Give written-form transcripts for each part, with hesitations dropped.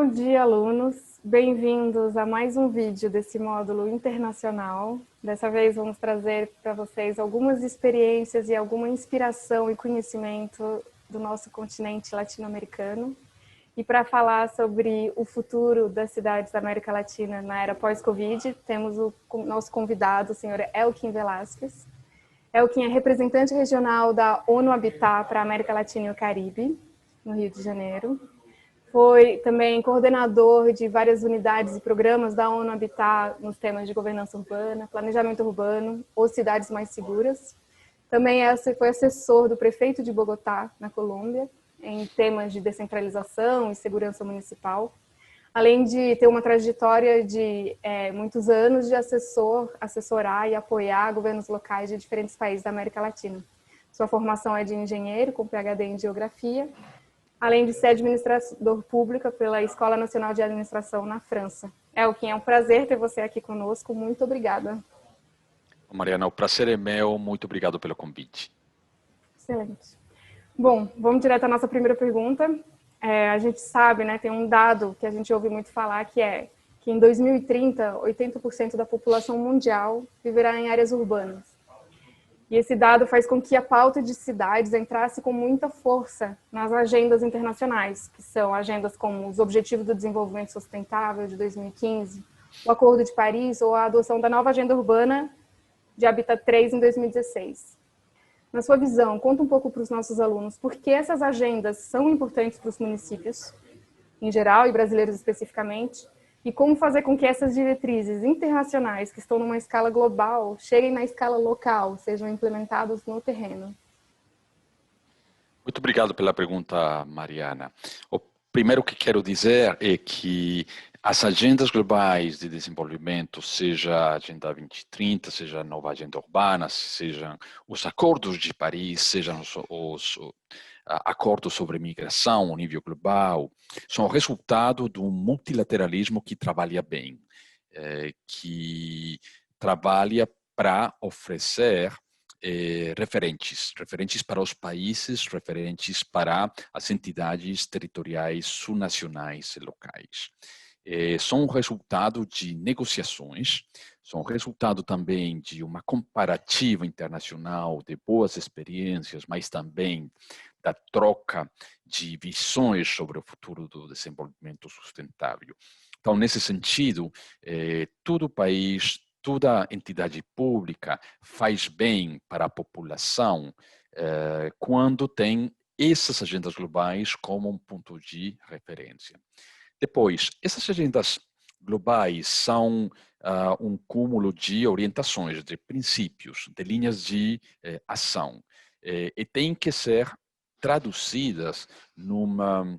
Bom dia, alunos. Bem-vindos a mais um vídeo desse módulo internacional. Dessa vez vamos trazer para vocês algumas experiências e alguma inspiração e conhecimento do nosso continente latino-americano. E para falar sobre o futuro das cidades da América Latina na era pós-Covid, temos o nosso convidado, o senhor Elkin Velasquez. Elkin é representante regional da ONU Habitat para a América Latina e o Caribe, no Rio de Janeiro. Foi também coordenador de várias unidades e programas da ONU Habitat nos temas de governança urbana, planejamento urbano ou cidades mais seguras. Também foi assessor do prefeito de Bogotá, na Colômbia, em temas de descentralização e segurança municipal, além de ter uma trajetória de muitos anos de assessorar e apoiar governos locais de diferentes países da América Latina. Sua formação é de engenheiro, com PhD em geografia, além de ser administrador público pela Escola Nacional de Administração na França. Elkin, é um prazer ter você aqui conosco. Muito obrigada. Mariana, o prazer é meu. Muito obrigado pelo convite. Excelente. Bom, vamos direto à nossa primeira pergunta. A gente sabe, né, tem um dado que a gente ouve muito falar, que é que em 2030, 80% da população mundial viverá em áreas urbanas. E esse dado faz com que a pauta de cidades entrasse com muita força nas agendas internacionais, que são agendas como os Objetivos do Desenvolvimento Sustentável de 2015, o Acordo de Paris ou a adoção da nova Agenda Urbana de Habitat 3 em 2016. Na sua visão, conta um pouco para os nossos alunos por que essas agendas são importantes para os municípios, em geral, e brasileiros especificamente, e como fazer com que essas diretrizes internacionais, que estão numa escala global, cheguem na escala local, sejam implementadas no terreno. Muito obrigado pela pergunta, Mariana. O primeiro que quero dizer é que as agendas globais de desenvolvimento, seja a Agenda 2030, seja a nova Agenda Urbana, sejam os acordos de Paris, sejam os acordos sobre migração ao nível global, são resultado de um multilateralismo que trabalha bem, que trabalha para oferecer referentes para os países, referentes para as entidades territoriais, subnacionais e locais. São resultado de negociações, são resultado também de uma comparativa internacional de boas experiências, mas também da troca de visões sobre o futuro do desenvolvimento sustentável. Então, nesse sentido, todo país, toda entidade pública faz bem para a população quando tem essas agendas globais como um ponto de referência. Depois, essas agendas globais são um cúmulo de orientações, de princípios, de linhas de ação, e têm que ser traduzidas numa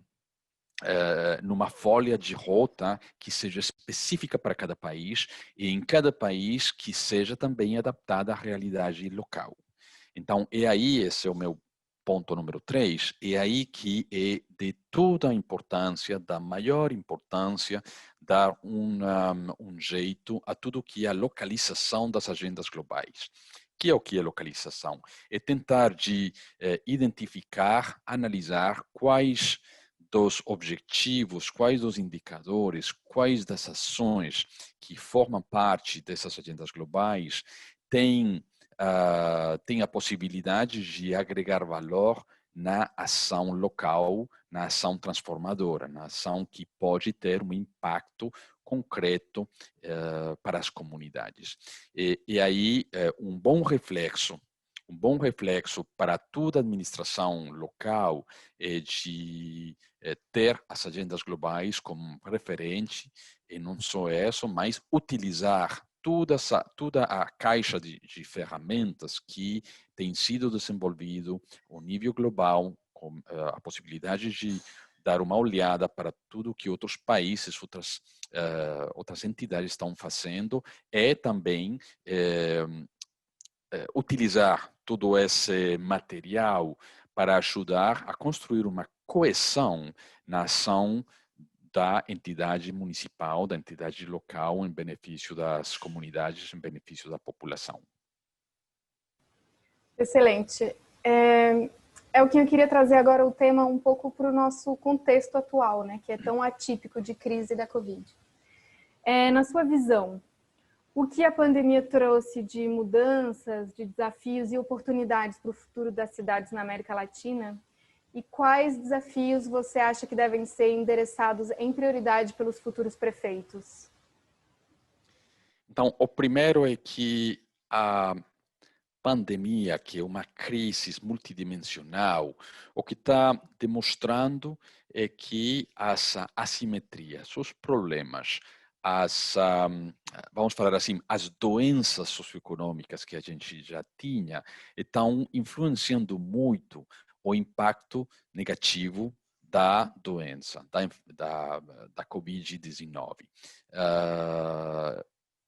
folha de rota que seja específica para cada país e em cada país que seja também adaptada à realidade local. Então, esse é o meu ponto número 3, é aí que é de toda a importância, da maior importância, dar um jeito a tudo que é a localização das agendas globais. Que é o que é localização? É tentar de identificar, analisar quais dos objetivos, quais dos indicadores, quais das ações que formam parte dessas agendas globais têm a possibilidade de agregar valor na ação local, na ação transformadora, na ação que pode ter um impacto concreto para as comunidades. E aí, um bom reflexo para toda a administração local é de ter as agendas globais como referente, e não só isso, mas utilizar toda a caixa de ferramentas que tem sido desenvolvido ao nível global, com a possibilidade de dar uma olhada para tudo que outros países, outras entidades estão fazendo, e também utilizar todo esse material para ajudar a construir uma coesão na ação da entidade municipal, da entidade local, em benefício das comunidades, em benefício da população. Excelente. é o que eu queria trazer agora, o tema um pouco para o nosso contexto atual, né, que é tão atípico de crise da Covid. Na sua visão, o que a pandemia trouxe de mudanças, de desafios e oportunidades para o futuro das cidades na América Latina? E quais desafios você acha que devem ser endereçados em prioridade pelos futuros prefeitos? Então, o primeiro é que a pandemia, que é uma crise multidimensional, o que está demonstrando é que as assimetrias, os problemas, vamos falar assim, as doenças socioeconômicas que a gente já tinha, estão influenciando muito o impacto negativo da doença, da Covid-19.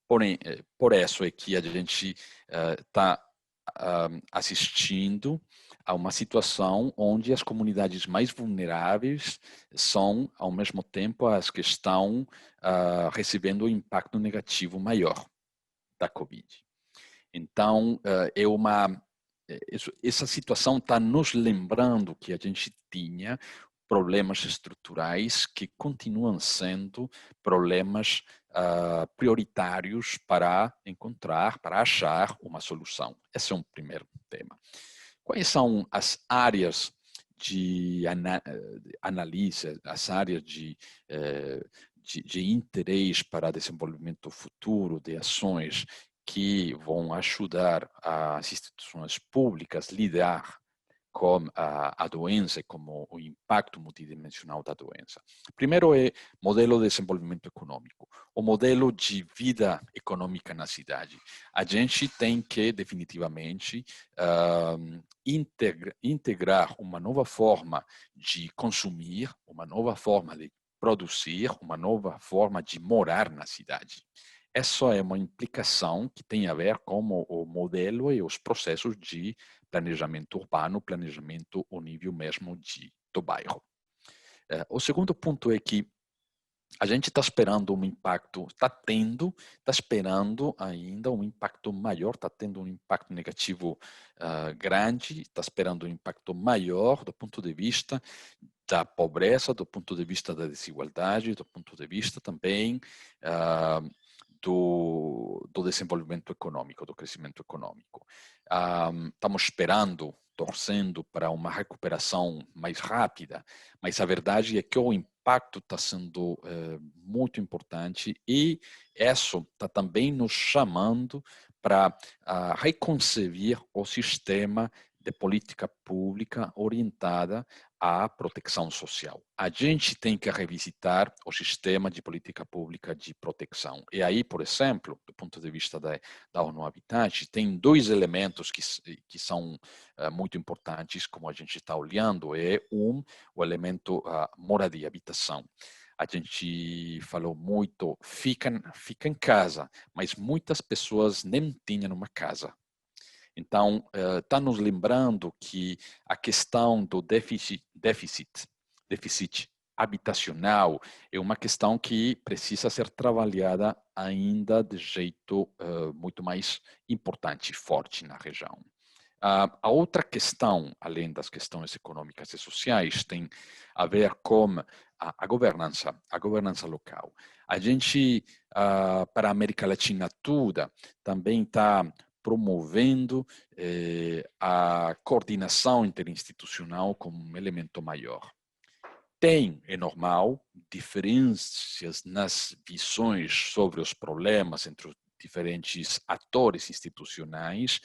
Porém, por isso é que a gente está assistindo a uma situação onde as comunidades mais vulneráveis são, ao mesmo tempo, as que estão recebendo o impacto negativo maior da Covid. Então, essa situação está nos lembrando que a gente tinha problemas estruturais que continuam sendo problemas prioritários para encontrar, para achar uma solução. Esse é um primeiro tema. Quais são as áreas de análise, as áreas de interesse para desenvolvimento futuro de ações que vão ajudar as instituições públicas a lidar com a doença e com o impacto multidimensional da doença? Primeiro é modelo de desenvolvimento econômico, o modelo de vida econômica na cidade. A gente tem que definitivamente integrar uma nova forma de consumir, uma nova forma de produzir, uma nova forma de morar na cidade. Essa é uma implicação que tem a ver com o modelo e os processos de planejamento urbano, planejamento ao nível mesmo do bairro. O segundo ponto é que a gente está esperando um impacto, está esperando ainda um impacto maior, está tendo um impacto negativo grande, está esperando um impacto maior do ponto de vista da pobreza, do ponto de vista da desigualdade, do ponto de vista também do desenvolvimento econômico, do crescimento econômico. Estamos esperando, torcendo para uma recuperação mais rápida, mas a verdade é que o impacto está sendo muito importante e isso está também nos chamando para reconceber o sistema de política pública orientada à proteção social. A gente tem que revisitar o sistema de política pública de proteção. E aí, por exemplo, do ponto de vista da ONU Habitat, tem dois elementos que são muito importantes, como a gente está olhando, o elemento moradia, habitação. A gente falou muito, fica em casa, mas muitas pessoas nem tinham uma casa. Então, está nos lembrando que a questão do déficit habitacional é uma questão que precisa ser trabalhada ainda de jeito muito mais importante e forte na região. A outra questão, além das questões econômicas e sociais, tem a ver com a governança local. A gente, para a América Latina toda, também está promovendo a coordenação interinstitucional como um elemento maior. É normal, diferenças nas visões sobre os problemas entre os diferentes atores institucionais,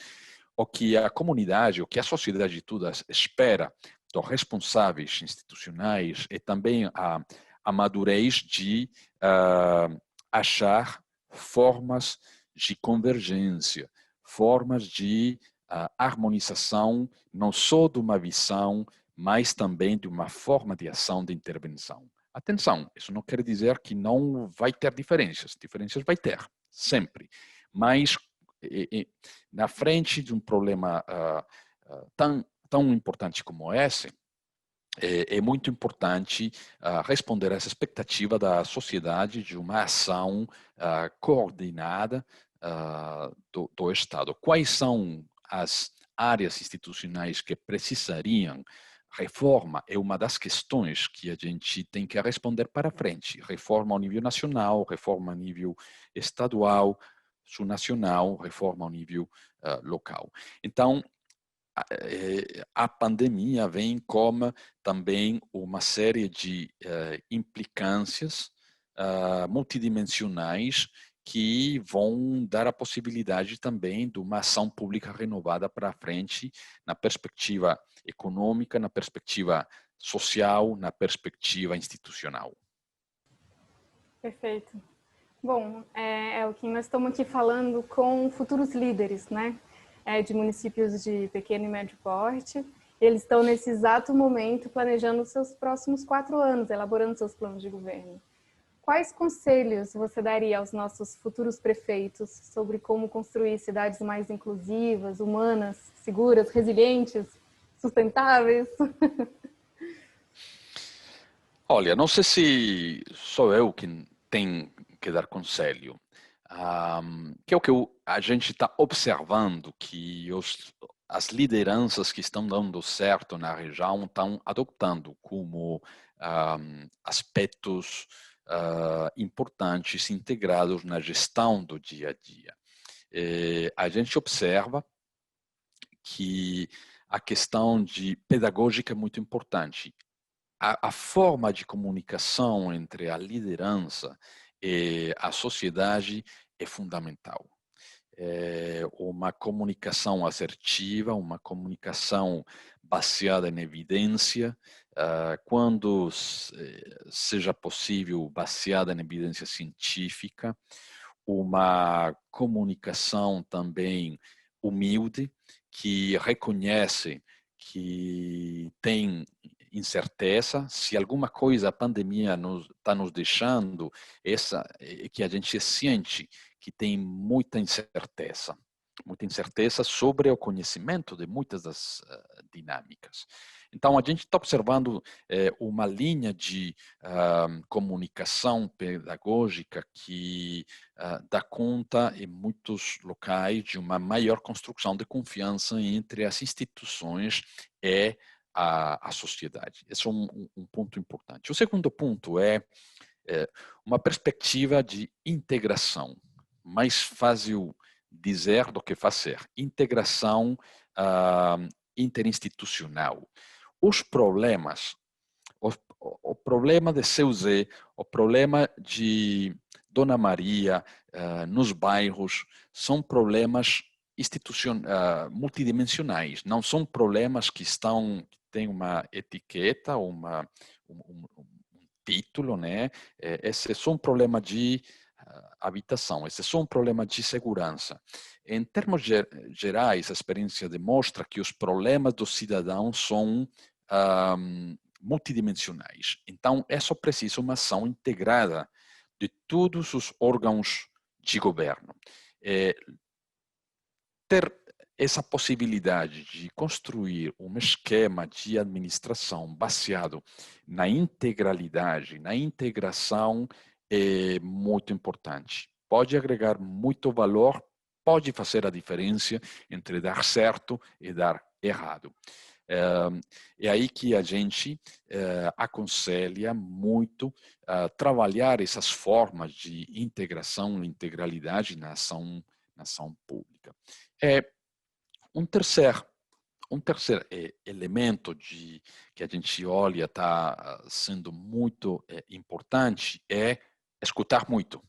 o que a comunidade, o que a sociedade toda espera dos responsáveis institucionais é também a madurez de achar formas de convergência, formas de harmonização, não só de uma visão, mas também de uma forma de ação de intervenção. Atenção, isso não quer dizer que não vai ter diferenças vai ter, sempre. Mas na frente de um problema tão importante como esse, é muito importante responder a essa expectativa da sociedade de uma ação coordenada do Estado. Quais são as áreas institucionais que precisariam reforma é uma das questões que a gente tem que responder para frente. Reforma ao nível nacional, reforma ao nível estadual, subnacional, reforma ao nível local. Então, a pandemia vem como também uma série de implicâncias multidimensionais que vão dar a possibilidade também de uma ação pública renovada para frente na perspectiva econômica, na perspectiva social, na perspectiva institucional. Perfeito. Bom, o que nós estamos aqui falando com futuros líderes, né? De municípios de pequeno e médio porte. Eles estão nesse exato momento planejando os seus próximos 4 anos, elaborando seus planos de governo. Quais conselhos você daria aos nossos futuros prefeitos sobre como construir cidades mais inclusivas, humanas, seguras, resilientes, sustentáveis? Olha, não sei se sou eu que tenho que dar conselho. Que é o que a gente está observando, que as lideranças que estão dando certo na região estão adotando como aspectos importantes integrados na gestão do dia a dia. A gente observa que a questão de pedagógica é muito importante. A forma de comunicação entre a liderança e a sociedade é fundamental. Uma comunicação assertiva, uma comunicação baseada em evidência, quando seja possível, baseada em evidência científica, uma comunicação também humilde, que reconhece que tem incerteza, se alguma coisa a pandemia está nos deixando, é que a gente sente que tem muita incerteza sobre o conhecimento de muitas das dinâmicas. Então, a gente está observando uma linha de comunicação pedagógica que dá conta, em muitos locais, de uma maior construção de confiança entre as instituições e a sociedade. Esse é um ponto importante. O segundo ponto é uma perspectiva de integração. Mais fácil dizer do que fazer. Integração interinstitucional. Os problemas, o problema de Seu Zé, o problema de Dona Maria nos bairros, são problemas multidimensionais. Não são problemas que têm uma etiqueta, um título, né? Esse é só um problema de habitação, esse é só um problema de segurança. Em termos gerais, a experiência demonstra que os problemas dos cidadãos são multidimensionais. Então, é só preciso uma ação integrada de todos os órgãos de governo. Ter essa possibilidade de construir um esquema de administração baseado na integralidade, na integração, é muito importante. Pode agregar muito valor, pode fazer a diferença entre dar certo e dar errado. É aí que a gente aconselha muito trabalhar essas formas de integração e integralidade na ação pública. Um terceiro elemento que a gente olha está sendo muito importante é escutar muito.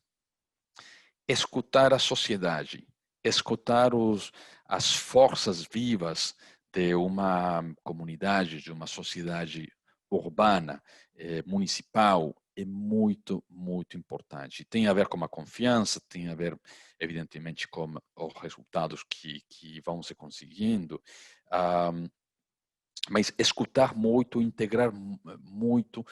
Escutar a sociedade, escutar as forças vivas de uma comunidade, de uma sociedade urbana, municipal, é muito, muito importante. Tem a ver com a confiança, tem a ver, evidentemente, com os resultados que vão se conseguindo, mas escutar muito, integrar muito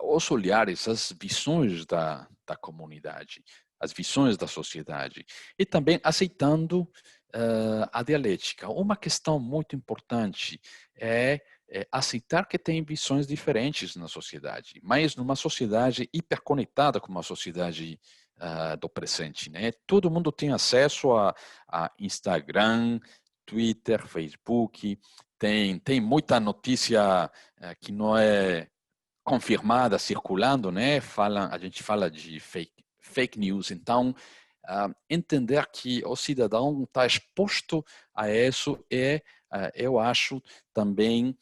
os olhares, as visões da comunidade, as visões da sociedade, e também aceitando a dialética. Uma questão muito importante é aceitar que tem visões diferentes na sociedade, mas numa sociedade hiperconectada como a sociedade do presente, né? Todo mundo tem acesso a Instagram, Twitter, Facebook, tem muita notícia que não é confirmada circulando, né? A gente fala de fake news. Então, entender que o cidadão está exposto a isso eu acho também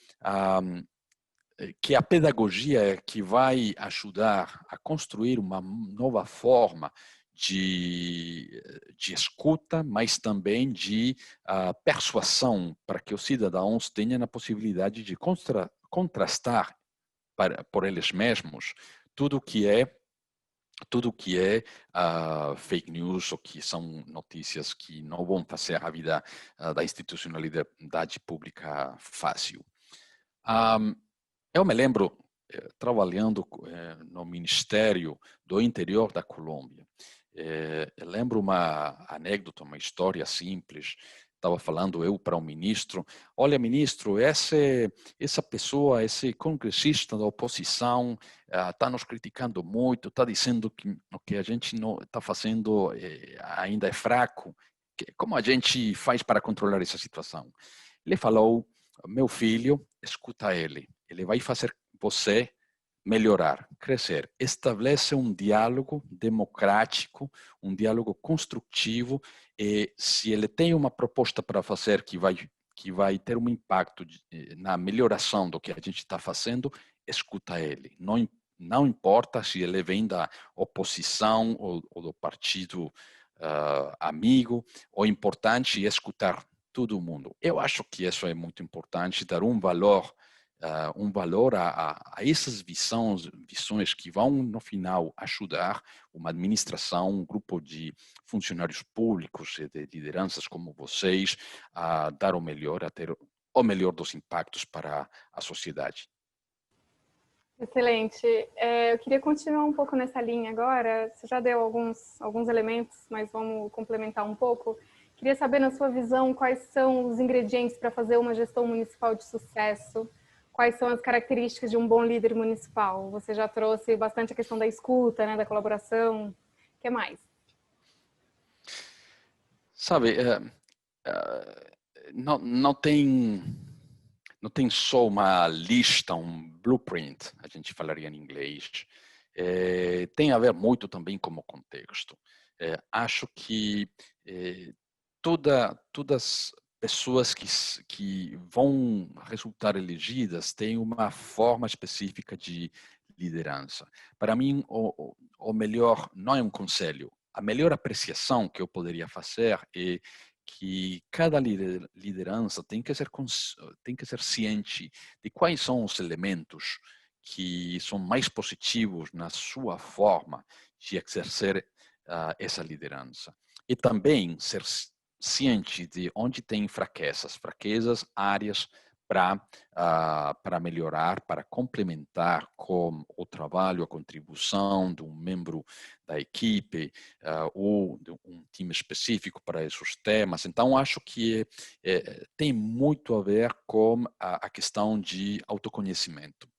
que a pedagogia é que vai ajudar a construir uma nova forma de escuta, mas também de persuasão, para que os cidadãos tenham a possibilidade de contrastar por eles mesmos tudo que é fake news ou que são notícias que não vão fazer a vida da institucionalidade pública fácil. Eu me lembro trabalhando no Ministério do Interior da Colômbia. Eu lembro uma anedota, uma história simples. Estava falando eu para o ministro: olha, ministro, essa pessoa, esse congressista da oposição está nos criticando muito, está dizendo que o que a gente não está fazendo ainda é fraco. Como a gente faz para controlar essa situação? Ele falou: meu filho, escuta ele vai fazer você melhorar, crescer. Estabelece um diálogo democrático, um diálogo construtivo, e se ele tem uma proposta para fazer que vai ter um impacto na melhoração do que a gente está fazendo, escuta ele. Não importa se ele vem da oposição ou do partido amigo, o importante é escutar todo mundo. Eu acho que isso é muito importante, dar um valor a essas visões que vão, no final, ajudar uma administração, um grupo de funcionários públicos e de lideranças como vocês a dar o melhor, a ter o melhor dos impactos para a sociedade. Excelente. Eu queria continuar um pouco nessa linha agora. Você já deu alguns elementos, mas vamos complementar um pouco. Queria saber, na sua visão, quais são os ingredientes para fazer uma gestão municipal de sucesso? Quais são as características de um bom líder municipal? Você já trouxe bastante a questão da escuta, né, da colaboração. O que mais? Sabe, não tem só uma lista, um blueprint, a gente falaria em inglês. Tem a ver muito também com o contexto. Acho que todas pessoas que vão resultar elegidas têm uma forma específica de liderança. Para mim, o melhor não é um conselho. A melhor apreciação que eu poderia fazer é que cada liderança tem que ser ciente de quais são os elementos que são mais positivos na sua forma de exercer essa liderança. E também ser ciente de onde tem fraquezas, áreas para melhorar, para complementar com o trabalho, a contribuição de um membro da equipe ou de um time específico para esses temas. Então, acho que tem muito a ver com a questão de autoconhecimento.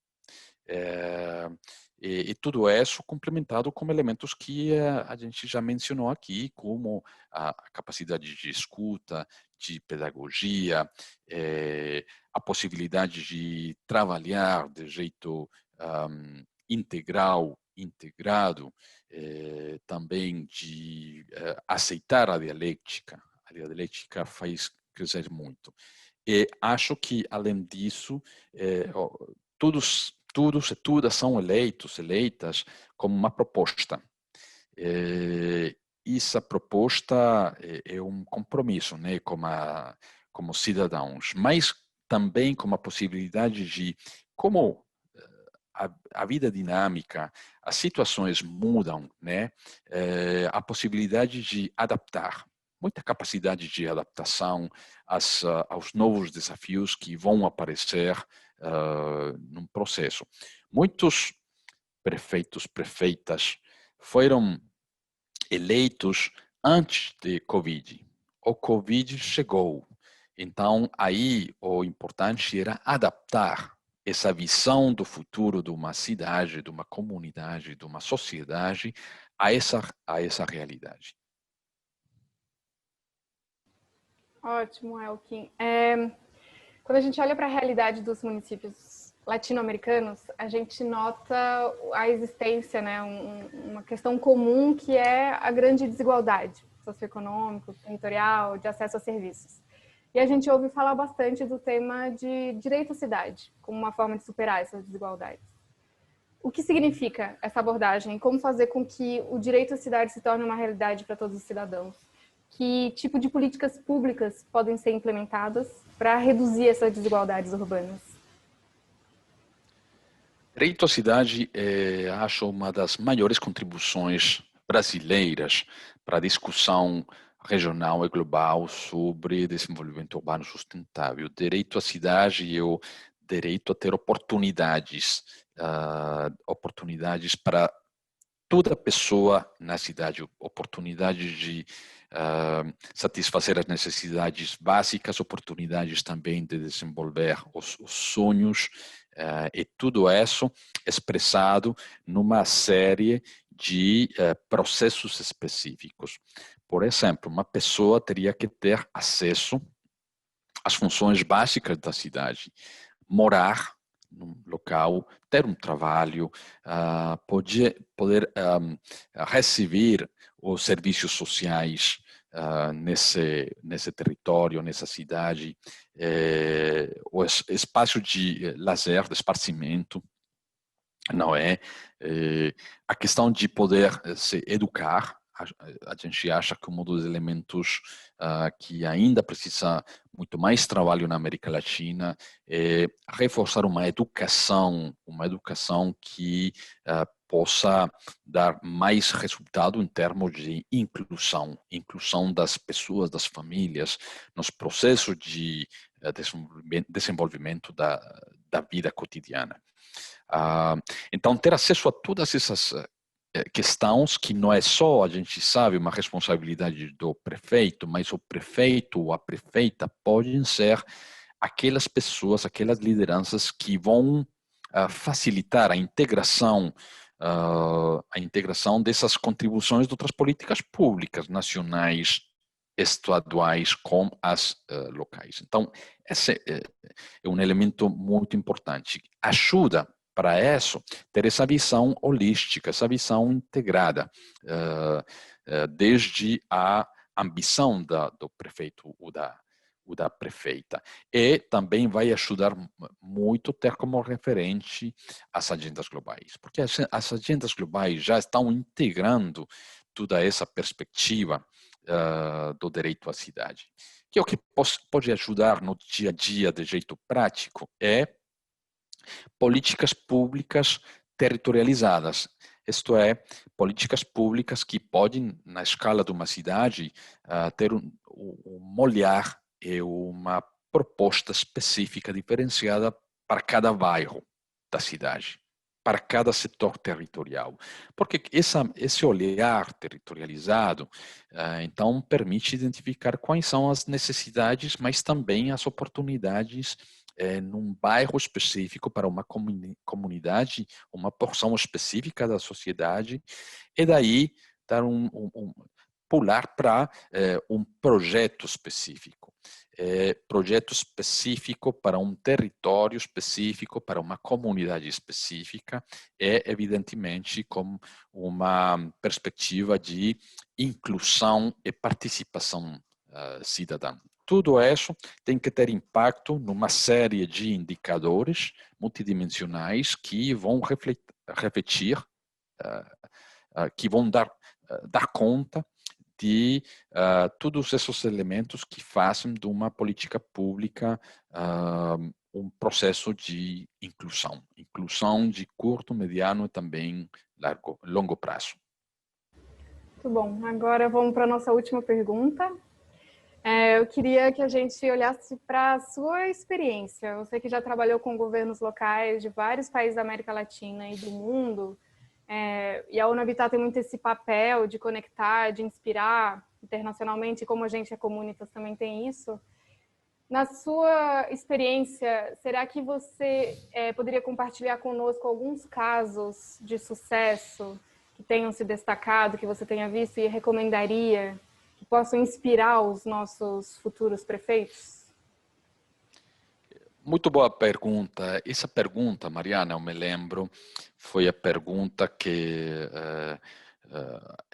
E tudo isso complementado com elementos que a gente já mencionou aqui, como a capacidade de escuta, de pedagogia, a possibilidade de trabalhar de jeito integrado, também de aceitar a dialética. A dialética faz crescer muito. E acho que, além disso, todas são eleitas como uma proposta. Essa proposta é um compromisso, né, como cidadãos, mas também com a possibilidade de, como a vida dinâmica, as situações mudam, né, a possibilidade de adaptar, muita capacidade de adaptação aos novos desafios que vão aparecer num processo. Muitos prefeitos, prefeitas foram eleitos antes de Covid. O Covid chegou. Então, aí o importante era adaptar essa visão do futuro de uma cidade, de uma comunidade, de uma sociedade a essa realidade. Ótimo, Elkin. Quando a gente olha para a realidade dos municípios latino-americanos, a gente nota a existência, né, uma questão comum que é a grande desigualdade socioeconômica, territorial, de acesso a serviços. E a gente ouve falar bastante do tema de direito à cidade, como uma forma de superar essas desigualdades. O que significa essa abordagem? Como fazer com que o direito à cidade se torne uma realidade para todos os cidadãos? Que tipo de políticas públicas podem ser implementadas para reduzir essas desigualdades urbanas? Direito à cidade acho uma das maiores contribuições brasileiras para a discussão regional e global sobre desenvolvimento urbano sustentável. Direito à cidade é o direito a ter oportunidades, oportunidades para toda pessoa na cidade, oportunidades de satisfazer as necessidades básicas, oportunidades também de desenvolver os sonhos, e tudo isso expressado numa série de processos específicos. Por exemplo, uma pessoa teria que ter acesso às funções básicas da cidade, morar num local, ter um trabalho, poder receber os serviços sociais nesse território, nessa cidade, o espaço de lazer, de esparcimento, não é? A questão de poder se educar, a gente acha que um dos elementos que ainda precisa muito mais trabalho na América Latina é reforçar uma educação que possa dar mais resultado em termos de inclusão das pessoas, das famílias, nos processos de desenvolvimento da vida cotidiana. Então, ter acesso a todas essas questões que não é só, a gente sabe, uma responsabilidade do prefeito, mas o prefeito ou a prefeita podem ser aquelas pessoas, aquelas lideranças que vão facilitar a integração dessas contribuições de outras políticas públicas, nacionais, estaduais com as locais. Então, esse é um elemento muito importante. Ajuda para isso, ter essa visão holística, essa visão integrada, desde a ambição do prefeito ou da prefeita. E também vai ajudar muito ter como referente as agendas globais, porque as agendas globais já estão integrando toda essa perspectiva do direito à cidade. Que o que pode ajudar no dia a dia de jeito prático é políticas públicas territorializadas, isto é, políticas públicas que podem, na escala de uma cidade, ter um olhar e uma proposta específica, diferenciada para cada bairro da cidade, para cada setor territorial. Porque esse olhar territorializado, então, permite identificar quais são as necessidades, mas também as oportunidades num bairro específico para uma comunidade, uma porção específica da sociedade, e daí dar pular para um projeto específico. Projeto específico para um território específico, para uma comunidade específica, é evidentemente com uma perspectiva de inclusão e participação cidadã. Tudo isso tem que ter impacto numa série de indicadores multidimensionais que vão refletir, que vão dar conta de todos esses elementos que fazem de uma política pública um processo de inclusão de curto, mediano e também longo prazo. Muito bom. Agora vamos para a nossa última pergunta. Eu queria que a gente olhasse para a sua experiência. Você que já trabalhou com governos locais de vários países da América Latina e do mundo, e a UNO-Habitat tem muito esse papel de conectar, de inspirar internacionalmente, como a gente é Comunitas também tem isso. Na sua experiência, será que você poderia compartilhar conosco alguns casos de sucesso que tenham se destacado, que você tenha visto e recomendaria, que possam inspirar os nossos futuros prefeitos? Muito boa pergunta. Essa pergunta, Mariana, eu me lembro, foi a pergunta que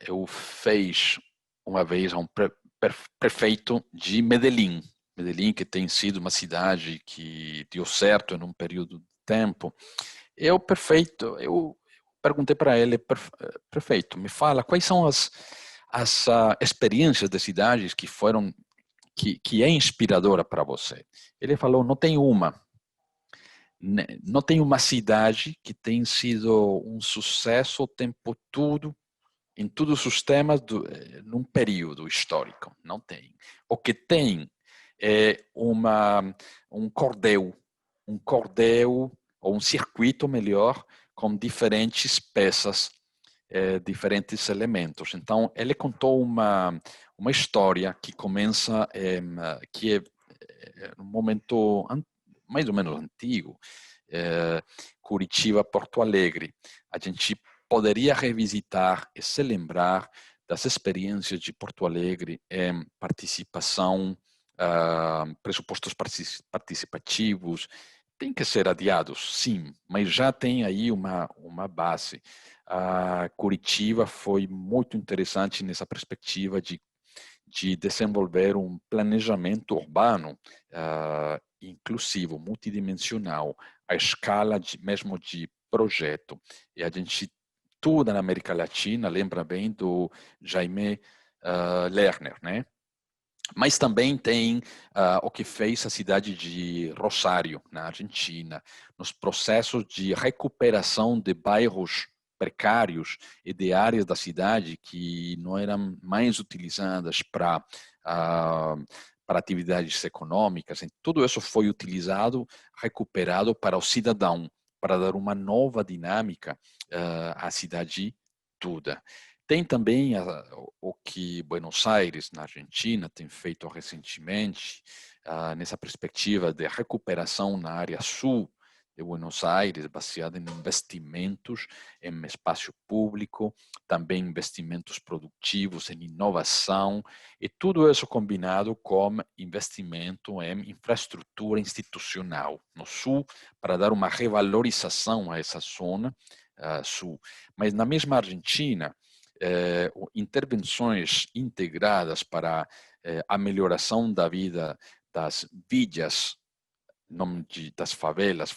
eu fiz uma vez a um prefeito de Medellín. Medellín, que tem sido uma cidade que deu certo em um período de tempo. Eu perguntei para ele, prefeito, me fala quais são as experiências de cidades que foram que é inspiradora para você. Ele falou, não tem uma cidade que tem sido um sucesso o tempo todo, em todos os temas, num período histórico. Não tem. O que tem é um cordel, ou um circuito melhor, com diferentes peças, diferentes elementos. Então, ele contou uma história que começa, que é um momento mais ou menos antigo, Curitiba, Porto Alegre. A gente poderia revisitar e se lembrar das experiências de Porto Alegre em participação, pressupostos participativos. Tem que ser adiados, sim, mas já tem aí uma base. Curitiba foi muito interessante nessa perspectiva de desenvolver um planejamento urbano inclusivo, multidimensional, a escala mesmo de projeto. E a gente, tudo na América Latina, lembra bem do Jaime Lerner, né? Mas também tem o que fez a cidade de Rosário, na Argentina, nos processos de recuperação de bairros precários e de áreas da cidade que não eram mais utilizadas para atividades econômicas. Tudo isso foi utilizado, recuperado para o cidadão, para dar uma nova dinâmica à cidade toda. Tem também o que Buenos Aires, na Argentina, tem feito recentemente, nessa perspectiva de recuperação na área sul de Buenos Aires, baseada em investimentos em espaço público, também investimentos produtivos em inovação, e tudo isso combinado com investimento em infraestrutura institucional no sul, para dar uma revalorização a essa zona sul. Mas na mesma Argentina, intervenções integradas para a melhoração da vida das villas, não das favelas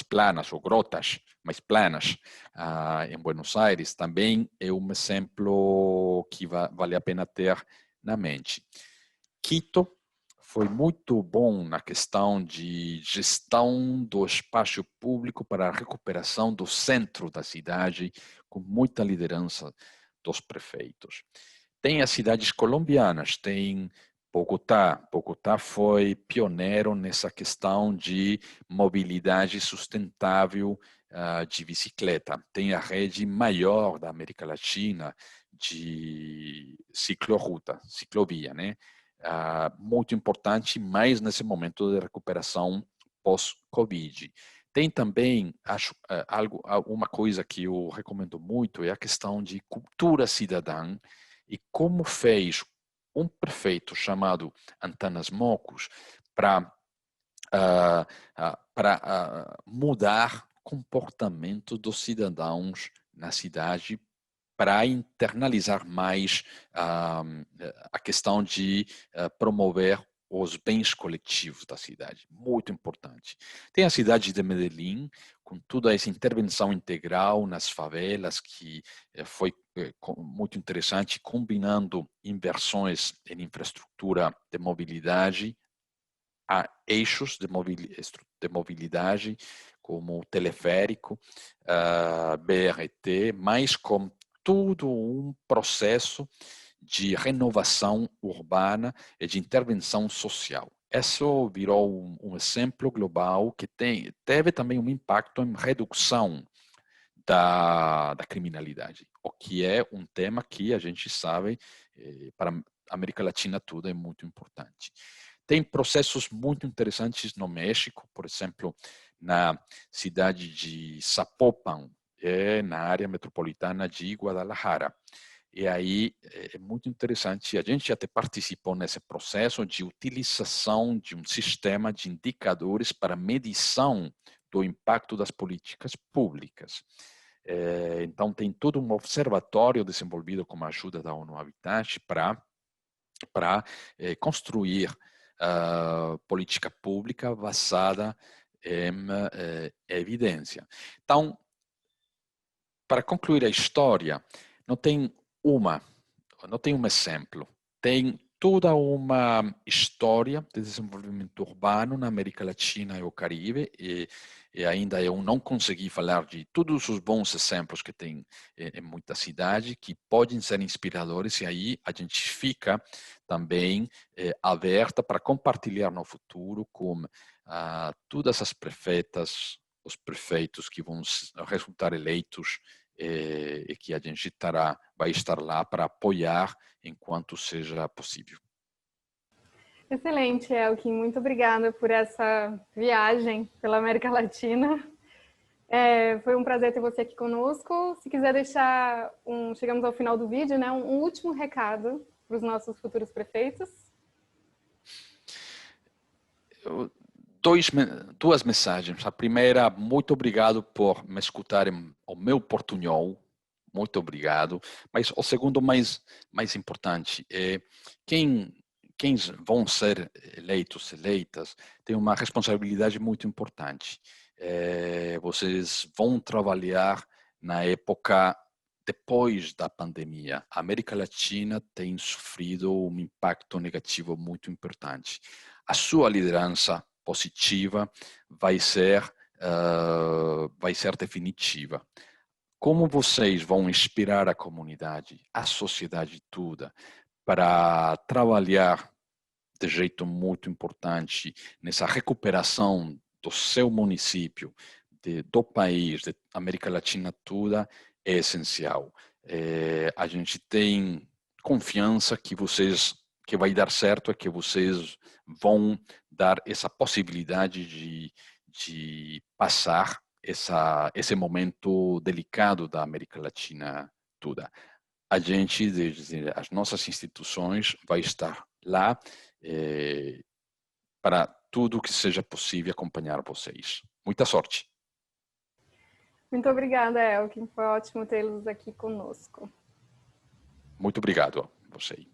planas ou grotas mais planas em Buenos Aires, também é um exemplo que vale a pena ter na mente. Quito foi muito bom na questão de gestão do espaço público para a recuperação do centro da cidade, com muita liderança dos prefeitos. Tem as cidades colombianas, tem Bogotá. Bogotá foi pioneiro nessa questão de mobilidade sustentável de bicicleta. Tem a rede maior da América Latina de ciclovia, né? Muito importante, mas nesse momento de recuperação pós-Covid. Tem também, acho, uma coisa que eu recomendo muito, é a questão de cultura cidadã e como fez um prefeito chamado Antanas Mocos para mudar comportamento dos cidadãos na cidade, para internalizar mais a questão de promover os bens coletivos da cidade. Muito importante. Tem a cidade de Medellín, com toda essa intervenção integral nas favelas, que foi muito interessante, combinando inversões em infraestrutura de mobilidade, a eixos de mobilidade, como o teleférico, BRT, mas com todo um processo de renovação urbana e de intervenção social. Isso virou um exemplo global que teve também um impacto em redução da criminalidade, o que é um tema que a gente sabe para a América Latina toda é muito importante. Tem processos muito interessantes no México, por exemplo, na cidade de Zapopan, é na área metropolitana de Guadalajara. E aí é muito interessante, a gente até participou nesse processo de utilização de um sistema de indicadores para medição do impacto das políticas públicas. Então, tem todo um observatório desenvolvido com a ajuda da ONU Habitat para construir política pública basada em evidência. Então, para concluir a história, não tem um exemplo, tem toda uma história de desenvolvimento urbano na América Latina e o Caribe, e ainda eu não consegui falar de todos os bons exemplos que tem em muita cidade, que podem ser inspiradores, e aí a gente fica também aberta para compartilhar no futuro com todas as prefeitas, os prefeitos que vão resultar eleitos, e que a gente vai estar lá para apoiar enquanto seja possível. Excelente, Elkin. Muito obrigada por essa viagem pela América Latina. Foi um prazer ter você aqui conosco. Se quiser deixar, chegamos ao final do vídeo, né, um último recado para os nossos futuros prefeitos. Duas mensagens. A primeira, muito obrigado por me escutarem o meu portunhol. Muito obrigado. Mas o segundo, mais importante, é quem vão ser eleitas, tem uma responsabilidade muito importante. Vocês vão trabalhar na época depois da pandemia. A América Latina tem sofrido um impacto negativo muito importante. A sua liderança positiva vai ser definitiva. Como vocês vão inspirar a comunidade, a sociedade toda, para trabalhar de jeito muito importante nessa recuperação do seu município, do país, da América Latina toda, é essencial. A gente tem confiança que vai dar certo, é que vocês vão dar essa possibilidade de passar esse momento delicado da América Latina toda. A gente, desde as nossas instituições, vai estar lá para tudo que seja possível acompanhar vocês. Muita sorte. Muito obrigada, Elkin. Foi ótimo tê-los aqui conosco. Muito obrigado a você.